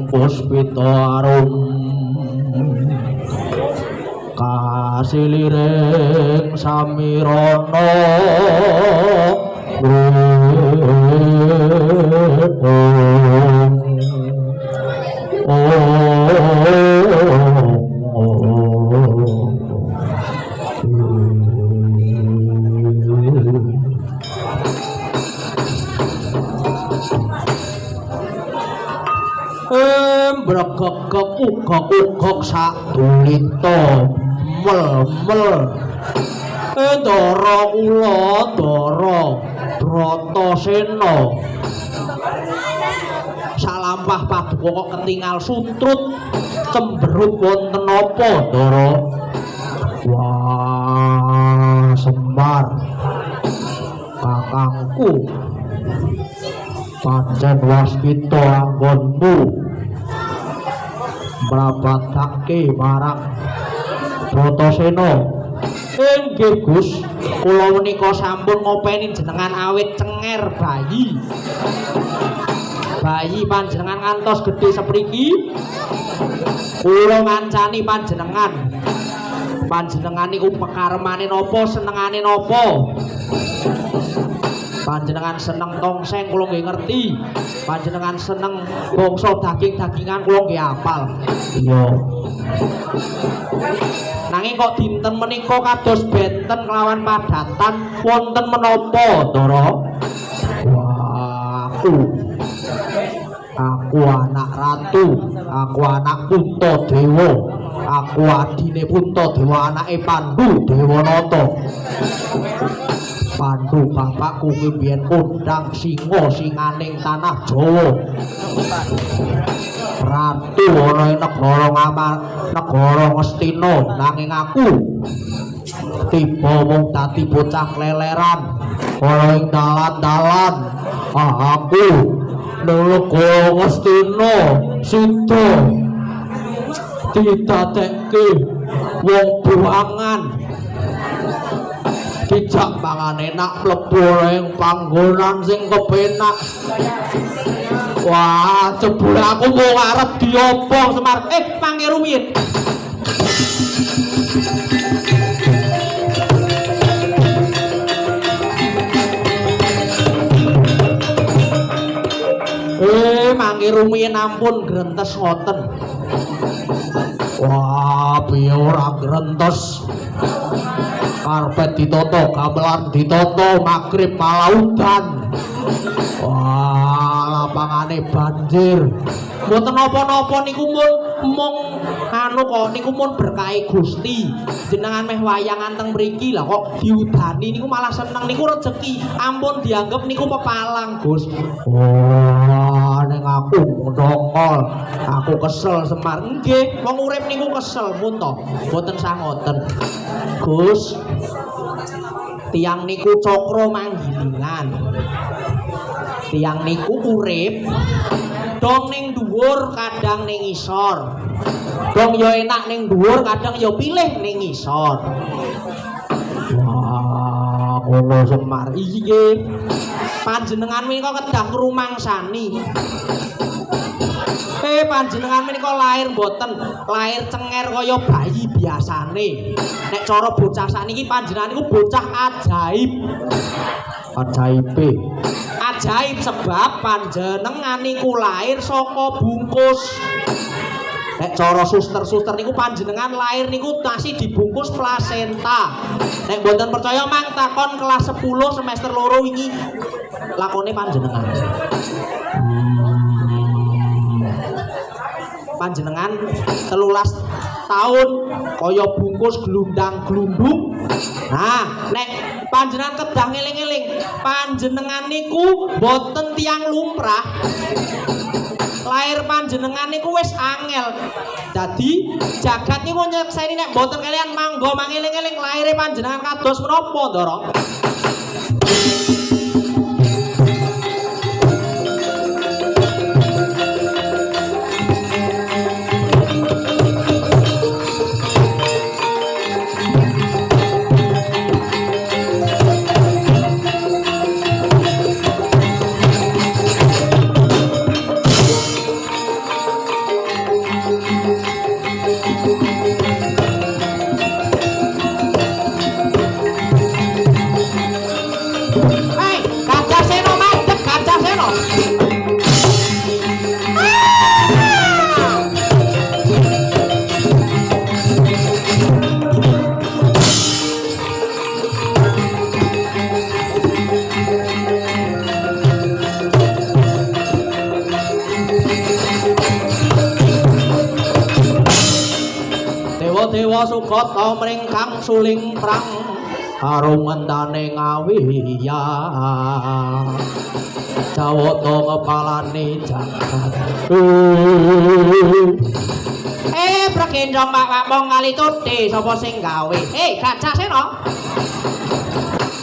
Puspita arum kasiliring samirana ugek sadulita mel-mel Ndara ula Ndara Bratasena salampah paduka kok ketingal sutrut cemberut wonten napa Ndara wah Semar kakangku pancen waskita anggonmu mrapatake marang Bratasena. Inggih Gus, kula menika sampun ngopeni jenengan awit cenger bayi. Bayi panjenengan ngantos gedhe sepriki. Kula ngancani panjenengan. Panjenengan niku pekarmane napa, senengane napa? Panjenengan seneng tongseng kula nggih ngerti. Panjenengan seneng bangsa daging-dagingan kula nggih apal. Iya. Nanging kok dinten menika kados benten kelawan padatan wonten menapa, Ndara? Wah, aku anak ratu, aku anak Puntadewa, aku adine Puntadewa, anake Pandhu Dewanata. Pandhu bapakku ki biyen kondang singa singaning tanah Jawa. Ratu ana ing negara Ngastina, nanging aku tiba mung dadi bocah kleleran ana ing dalan-dalan. Aku negara Ngastina sida didadekke wong buangan. Dijak mangan enak mlebu ing panggonan sing kepenak. Wah, jebule aku mau arep diobong Semar. Mangke rumiyin. Mangke rumiyin ampun grentes ngoten. Wah, piye ora grentes. Karpet ditoto, gamelan ditoto, magrib palaudan. Wah, lapangane banjir. Mboten napa-napa niku mung anu kok niku mun berkahe Gusti. Jenengan meh wayangan teng mriki lah kok diudani niku malah seneng niku rejeki. Ampun dianggep niku pepalang, Gus. Wah, ning aku ndongol. Aku kesel Semar. Nggih, wong urip niku kesel mun to. Mboten sangoten. Gus, tiang niku cokro manggilingan. Tiang niku urip dong ning dhuwur kadang ning ngisor. Dong ya enak ning dhuwur kadang ya pilih ning ngisor. Wah, ngono Semar. Iya. Panjenengan menika kedah ngrumangsani. Panjenengan menika lahir mboten lahir cenger kaya bayi biasane. Nek cara bocah sakniki panjenengan niku bocah ajaib. Ajaib sebab panjenengan niku lahir saka bungkus. Nek cara suster-suster niku panjenengan lahir niku masih dibungkus plasenta. Nek mboten percaya mang takon kelas 10 semester 2 wingi lakone panjenengan. Panjenengan 13 tahun kaya bungkus glundang glundung. Nah, nek Panjenengan kedah ngeling-eling. Panjenengan niku boten tiang lumrah. Lair panjenengan niku wis angel. Dadi jagat niku nyekseni nek boten kalian mangga mangeling-eling laire panjenengan kados menapa, Ndara? Dewa Sukata mringkang suling prang karo ngendane ngawiya Jawata ngepalane jagat pregendong Pak mong kali tuti sapa sing gawe Gajah Sena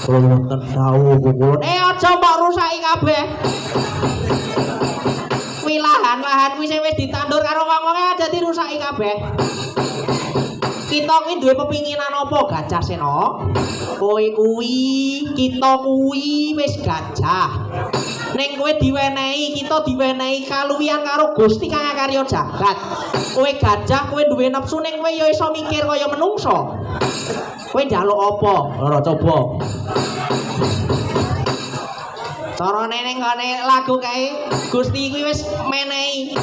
wonten dawuh kula aja mbok rusaki kabeh lahan-lahan kuwi sing wis ditandur karo wong-wonge aja dirusaki kabeh. Kita kuwi duwe pepinginan apa Gajah Sena? Kowe kuwi, kita kuwi wis gajah. Ning kowe diwenehi, kita diwenehi kaluwihan karo Gusti kang ngakarya jagat. Kowe gajah, kowe duwe nepsu ning kowe ya iso mikir kaya menungso. Kowe njaluk apa? Ora coba. Carane ning gone lagu kae Gusti kuwi wis menehi.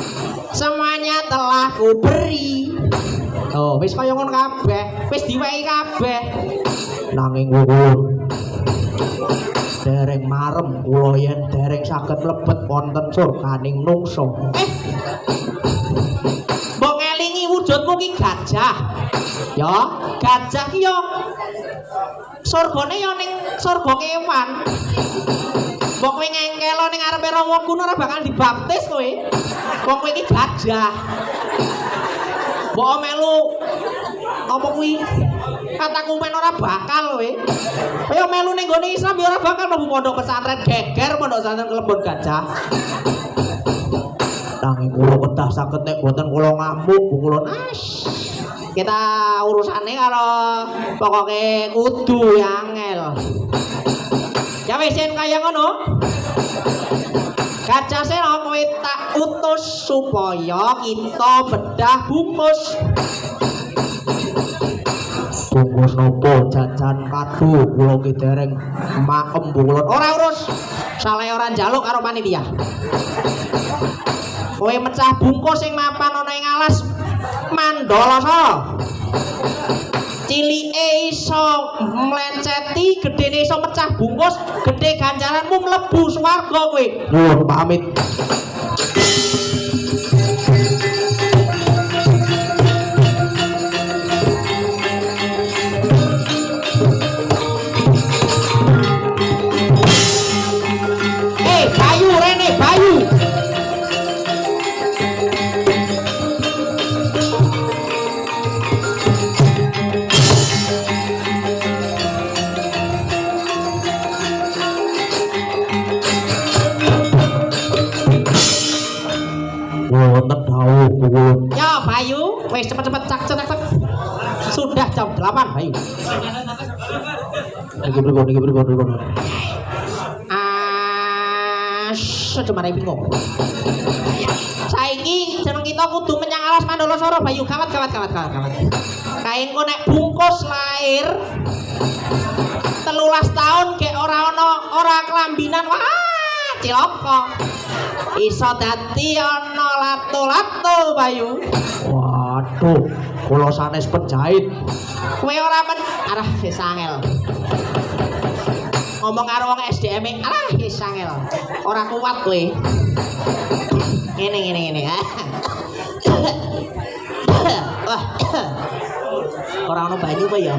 Semuanya telah ku beri. Oh, wis kaya ngono kabeh, wis diwehi kabeh. Nanging kula dereng marem kula yen dereng saged mlebet wonten surganing nungsa. Mbok ngelingi wujudmu ki gajah. Ya, gajah ki ya surgane ya ning surga kewan. Mbok kowe ngengkelo ning arepe Rama kuno ora bakal dibaptis kowe. Wong kowe iki gajah. Mbok melu apa kuwi? Kataku men ora bakal kowe. Kaya melu ning gone Islam ya ora bakal mlebu pondok pesantren geger pondok pesantren Kelebon Gajah. Nanging kula kedah saged nek boten kula ngamuk kula nas. Kita urusane karo pokoke kudu angel. Ya wis yen kaya ngono. Gajah Sena kowe tak utus supaya kita bedah bungkus. Bungkus nopo jajan kado kula ki dereng makem kula. Ora urus. Saleh ora njaluk karo panitia. Kowe mecah bungkus sing mapan ana ing alas Mandalasa. Cilike iso mlenceti, gedene iso pecah bungkus, gedhe ganjaranmu mlebu swarga kowe. Nuwun pamit. Bayu rene Bayu. Wonten dawuh kula. Ya Bayu, wis cepet-cepet cak. Sudah jam 8 Bayu. Niki berikut. Sedemare bingung. Saiki jeneng kita kudu menyang alas Mandalasa Bayu. Gawat. Kaengko nek bungkus lair 13 tahun gek ora kelambinan. Wah, cilaka. Iso dadi ana lato-lato Bayu. Waduh, kula sanes penjahit. Kowe ora arah wis angel. Ngomong karo wong SDM alah wis angel. Ora kuat kowe. Ngene. Ora ono banyu apa ya?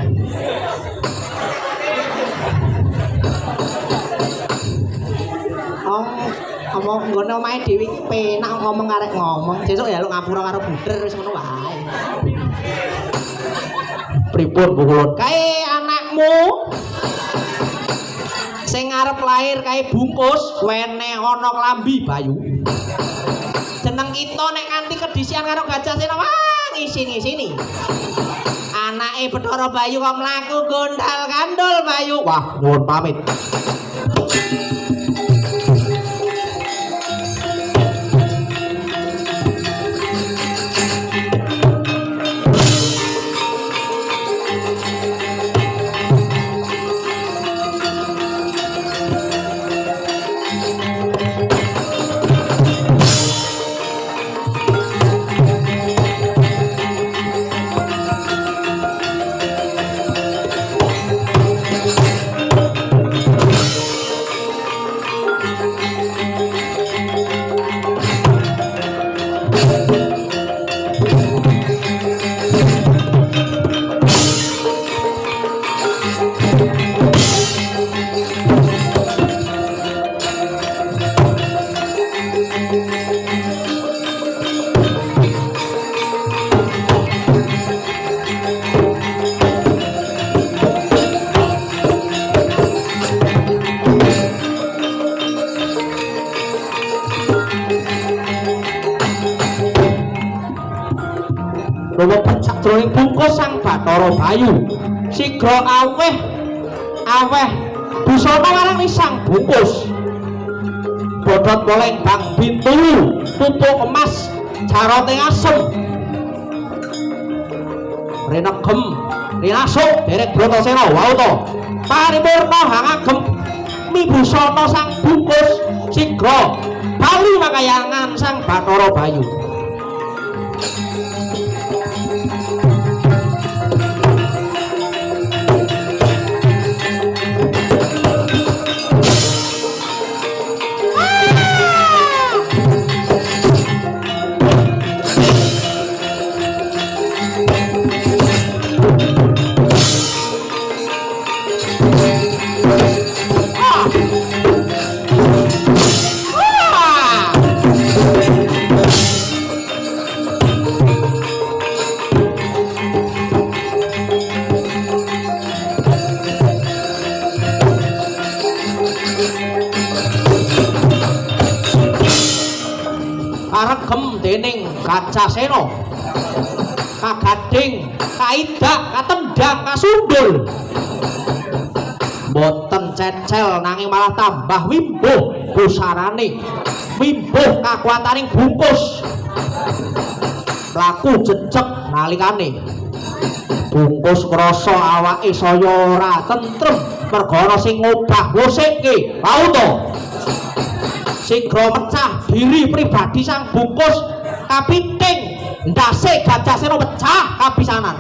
ngomong nggone omahe dhewe iki penak ngomong arek ngomong. Sesuk ya lu ngapura karo buder wis ngono wae. Pripun Bu Kulon? Kae anakmu sing arep lahir kae bungkus wene ana klambi Bayu. Jeneng kita nek nganti kedisian karo Gajah Sena wah ngisi-ngisini. Anake Bathara Bayu kok mlaku gondal kandul Bayu. Wah, nuwun pamit. Sakjroning bungkus sang Bathara Bayu sigra aweh busana marang sang bungkus bodhot boleng bang bintulu pupuk emas jarote asem renegem rinasuk derek Bratasena wauta paripurna hangagem mibusana sang bungkus sigra bali makayangan sang Bathara Bayu. Karegem dening Gajah Sena kagading kaidak katendang kasundul boten cecel nanging malah tambah wimbuh busarane wimbuh kakuataning bungkus mlaku jejeg nalikane bungkus krasa awake saya ora tentrem merga ana sing ngobah ngosikke lauta sigra mecah diri pribadi sang bungkus kapiting ndase Gajah Sena pecah kapisanan.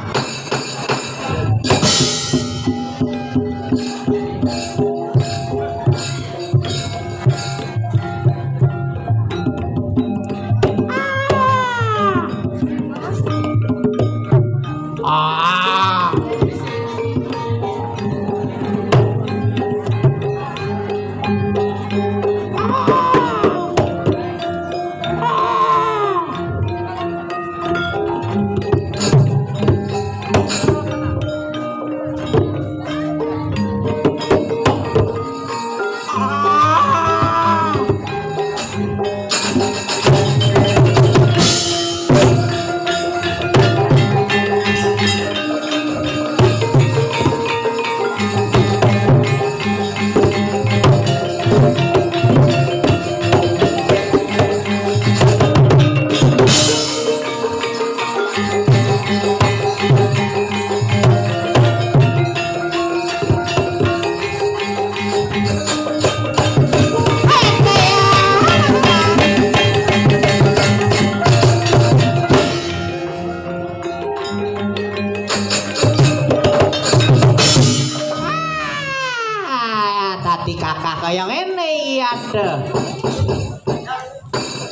Kaya ngene iki ada.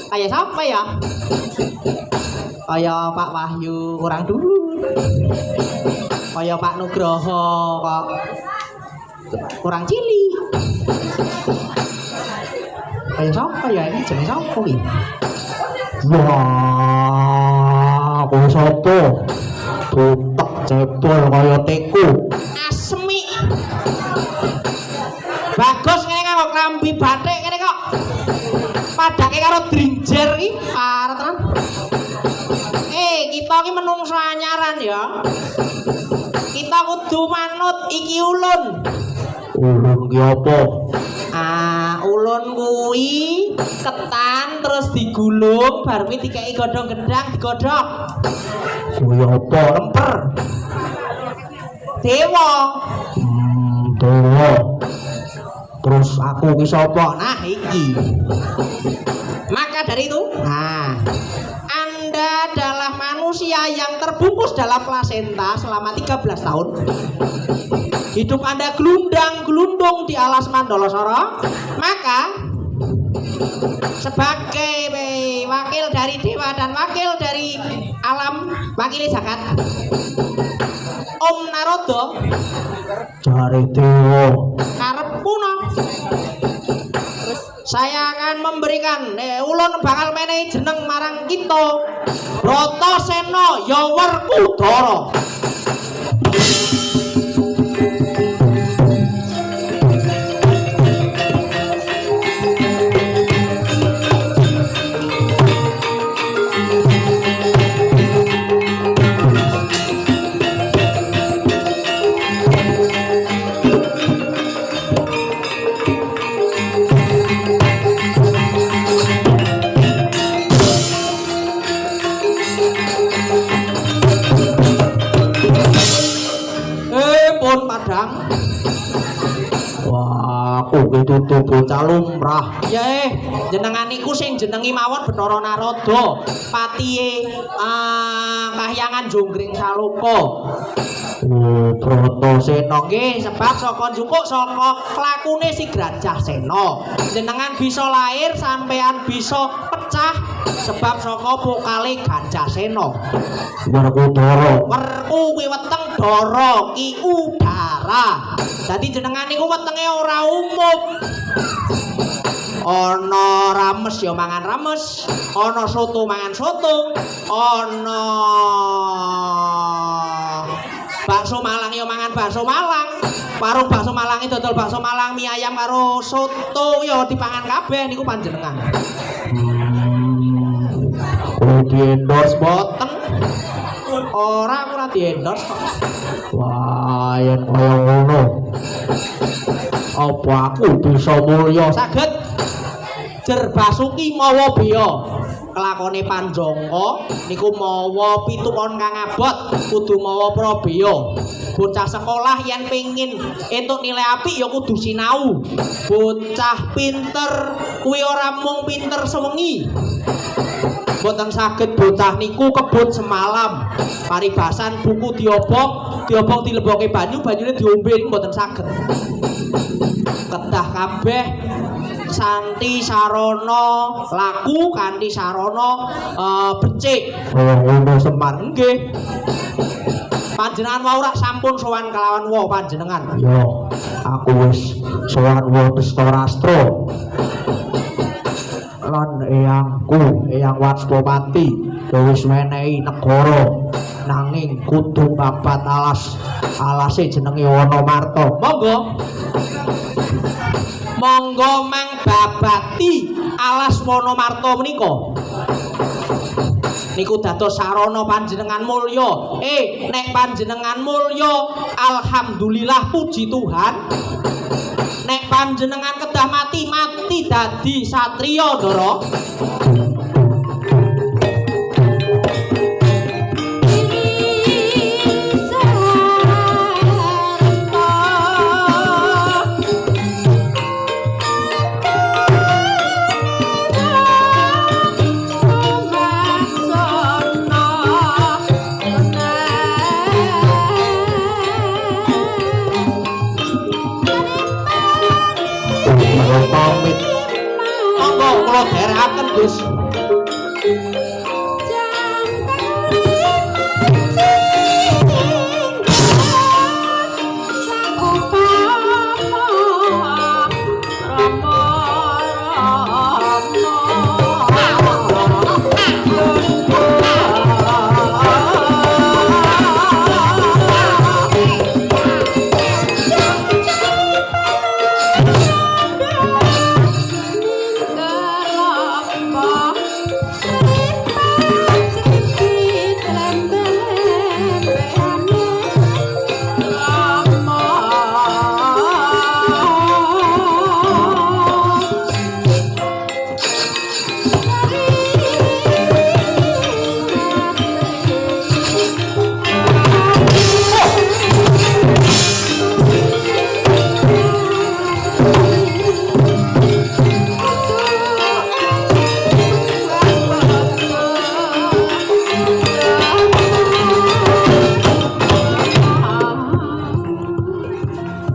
Kayak siapa ya? Kayak Pak Wahyu kurang dulu. Kayak Pak Nugroho kok kurang cili. Kaya sapa ya iki jeneng sapa iki? Wah, kowe sapa? Butek cebol kaya teku. Asmi. Bagus ngene kok klambi batik ngene kok. Padake karo drinjer iki parah tenan. Kita iki menungso anyaran ya. Kita kudu manut iki ulun. Ulun ki apa? Ulun kuwi ketan terus digulung bar kuwi dikeki godhong gendang digodhog. Kuwi apa? Lemper. Dewa. Dewa. Terus aku ki sapa? Nah, iki. Maka dari itu, Anda adalah manusia yang terbungkus dalam plasenta selama 13 tahun. Hidup Anda gelundang-gelundung di alas Mandolosoro. Maka sebagai wakil dari dewa dan wakil dari alam, wakil zakat, Om Narodo cari dewa karep puno. Saya akan memberikan ulun bakal menehi jeneng marang kita Bratasena Yawerkudara. Wah, aku ditutup bocah lumrah. Ya jenengan iku sing jenengi mawon Bathara Narada, patihe Kahyangan Jonggring Saloka. Oh, Bratasena nggih, sebab saka njukuk saka lakune si Grajasena. Jenengan bisa lahir sampean bisa pecah sebab saka pokale Ganjasena. Werkudara. Werku kuwi weteng dara ki udara. Dadi jenengan niku wetenge ora umum. Ana rames ya mangan rames, ana soto mangan soto, ana bakso Malang ya mangan bakso Malang. Warung bakso Malang itu dodol bakso Malang mie ayam karo soto ya dipangan kabeh niku panjenengan. Di endorse boten. Ora aku ora di endorse kok. Wah, yen kaya ngono. Apa aku bisa mulya? Saged Jer Basuki mawa beya. Kelakone Panjangka niku mawa pitukon kang abot, kudu mawa prabeya. Bocah sekolah yen pengin entuk nilai apik ya kudu sinau. Bocah pinter kuwi ora mung pinter sewengi. Boten saged bocah niku kebut semalam. Paribasan buku diobong dilebokke banyu, banyune diombe niku boten saged. Kedah kabeh Santi sarana laku kanthi sarana becik. Ngono Semar nggih. Panjenengan wau rak sampun sowan kelawan wa panjenengan. Yo, aku wis sowan wa Destarastra. Lan eyangku, Eyang Waspapati wis menehi negara nanging kudu babat alase jenenge Wanamarta. Monggo mang babati alas Wanamarta menika. Niku dados sarana panjenengan mulya. Nek panjenengan mulya, alhamdulillah puji Tuhan. Nek panjenengan kedah mati dadi satriya, Ndara. Monggo kula dherekaken, Gus.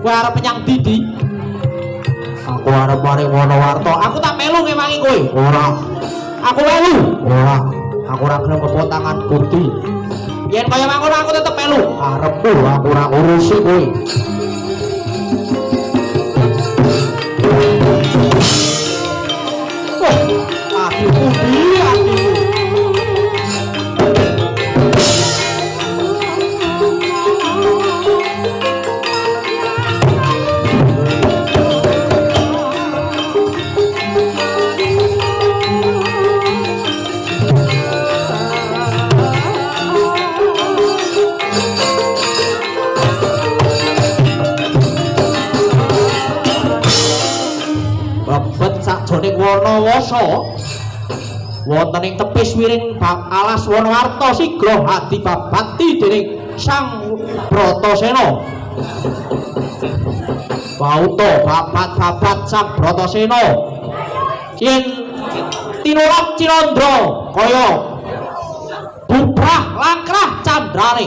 Kowe arep menyang ndi? Aku arep maring Wonowarto. Aku tak melu ngewangi kowe. Ora, Aku melu. ora. Aku ora gelem kepotangan putih. Yen kaya mangkono aku tetep melu. Arepku aku ora ngurusi kowe. Aku pundi aku. Babet sakjroning Wanawasa wonten ing tepis wiring alas Wonowarto sigra adibabati dening Sang Bratasena. Bauta babat-babat Sang Bratasena yen tinulak Cinandra kaya bubrah langkrah candrane.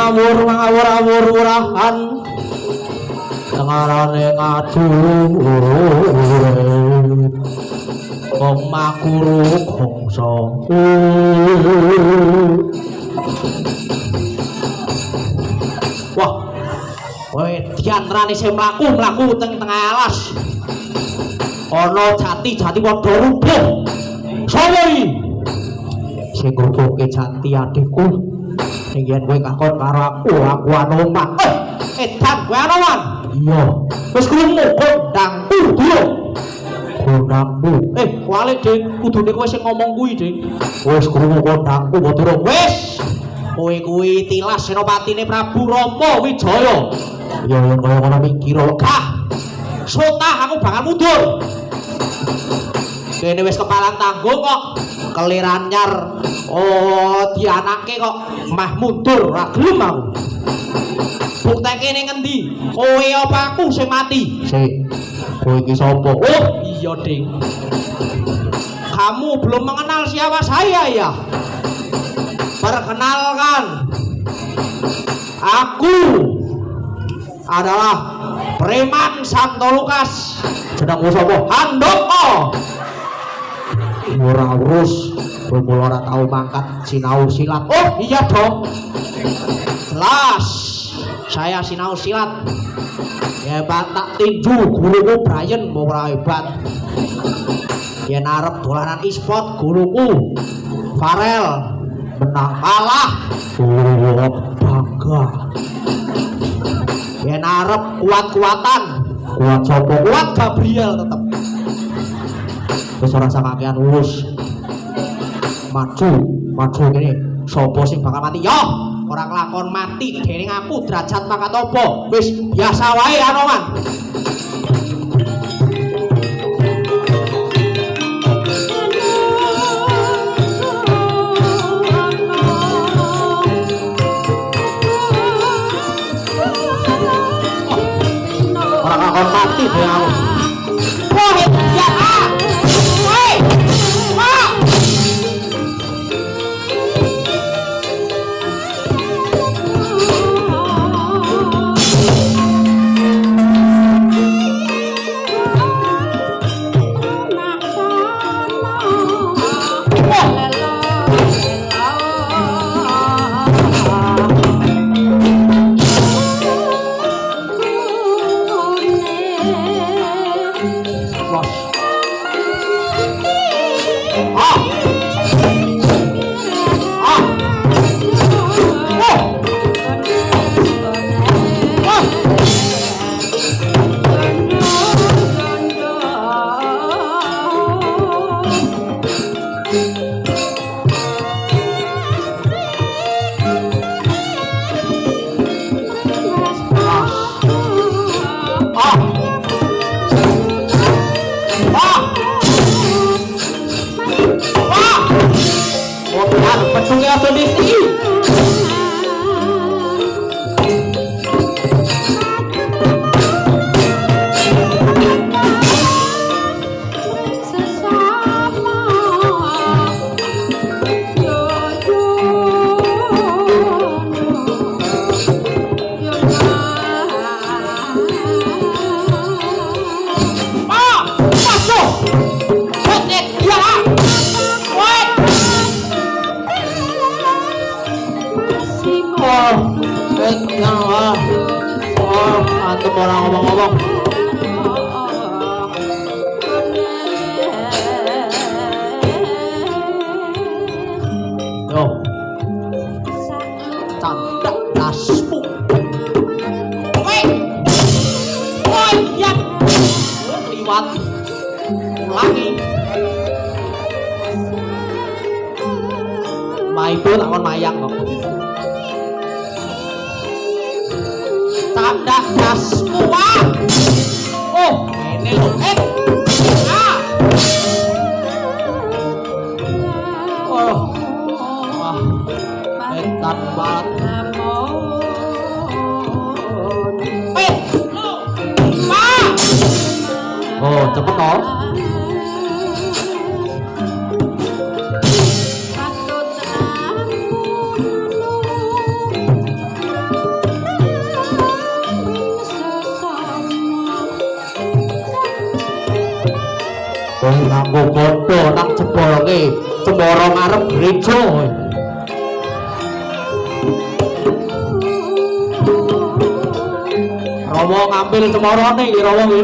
ngawur-ngawur-awur-urahan dengarane ngadur wong makuru bangsa wah kowe diantrane sing mlaku teng tengah alas ana jati padha rubuh sapa iki sing rubuhke jati adikku sing yen kowe kakon karo aku Anoman edan kowe Anoman iya wis krungu kondangku dhewe kondangku wale Dik kudune kowe sing ngomong kuwi Dik wis krungu kondangku apa durung wis kowe kuwi tilas senopatine Prabu Rama Wijaya ya yen kaya ngono mikir gah sotah aku bakal mundur. Kene wis kepalang tanggung kok keliran nyar. Oh, dianake kok mah mundur ora gelem aku. Bukteke ning ngendi? Kowe apa aku sing mati? Sik, kowe iki sapa? Oh, iya, Ding. Kamu belum mengenal siapa saya ya? Perkenalkan, aku adalah Preman Santo Lukas. Jenengmu sapa? Handoko. Ora urus, kowe ora tau mangkat sinau silat. Oh, iya dong. Jelas. Saya sinau silat. Hebat tak tinju guruku Brian mau ora hebat. Yen arep dolanan e-sport guruku Farel menang kalah. Oh, bangga. Yen arep kuat-kuatan Kuat sapa? kuat Gabriel tetep. Wis ora sakakean urus. Maju kene. Sopo sing bakal mati? Yo, orang lakon mati dening aku derajat mangkat apa? Wis biasa wae anoman. Orang lakon mati dening aku. Wah, ya ah. Woi. Wah. Orang ngomong-ngomong. Yo. Candak dasmu. Woi. Woi, ya. Liwat. Ulangi. Maibu takon mayang kok. Candak dasmu, Pak. Oh, ini lho. Ah. Oh. Wah. Etan banget. Pak. Oh, cepet toh. Nganggo bodo nang jebol ke cemboro ngarep gereja. Rawa ngambil cemorone iki Rawa iki.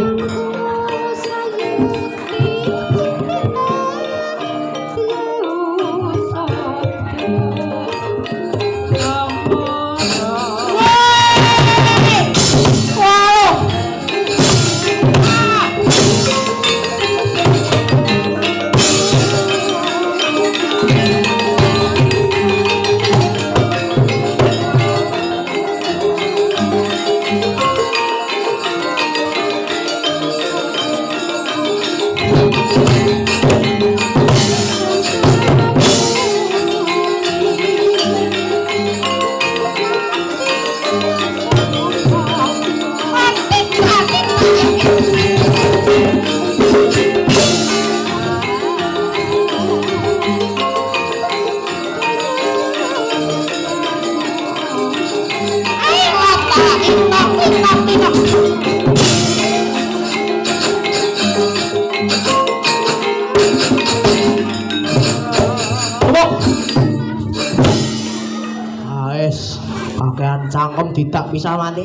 wes kakean cangkem tidak bisa mati.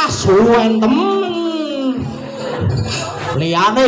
Suwen temen liyane